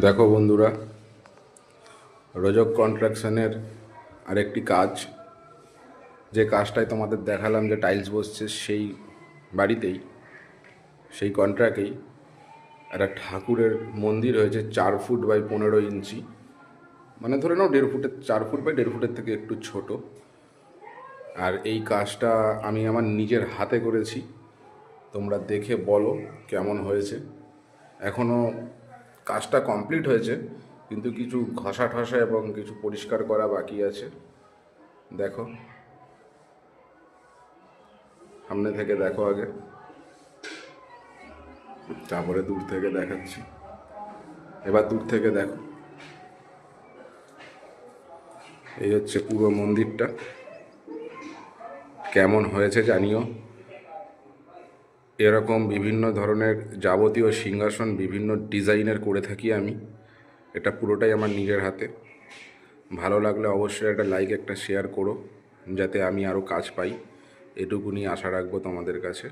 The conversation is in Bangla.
দেখো বন্ধুরা, রোজক কনস্ট্রাকশনের আরেকটি কাজ, যে কাজটায় তোমাদের দেখালাম যে টাইলস বসছে সেই বাড়িতেই, সেই কন্ট্রাক্টেই একটা ঠাকুরের মন্দির হয়েছে 4 ফুট বাই 15 ইঞ্চি। মানে ধরে নাও 1.5 ফুটের, 4 ফুট বাই 1.5 ফুটের থেকে একটু ছোট। আর এই কাজটা আমি আমার নিজের হাতে করেছি। তোমরা দেখে বলো কেমন হয়েছে। এখনও কাজটা কমপ্লিট হয়েছে, কিন্তু কিছু ঘষা ঠসা এবং কিছু পরিষ্কার করা বাকি আছে। দেখো, সামনে থেকে দেখো আগে, তারপরে দূর থেকে দেখাচ্ছি। এবার দূর থেকে দেখো, এই হচ্ছে পুরো মন্দিরটা। কেমন হয়েছে জানিও। এরকম বিভিন্ন ধরনের যাবতীয় সিংহাসন বিভিন্ন ডিজাইনের করে থাকি আমি। এটা পুরোটাই আমার নিজের হাতে। ভালো লাগলে অবশ্যই একটা লাইক, একটা শেয়ার করো, যাতে আমি আরও কাজ পাই। এটুকুনি আশা রাখবো তোমাদের কাছে।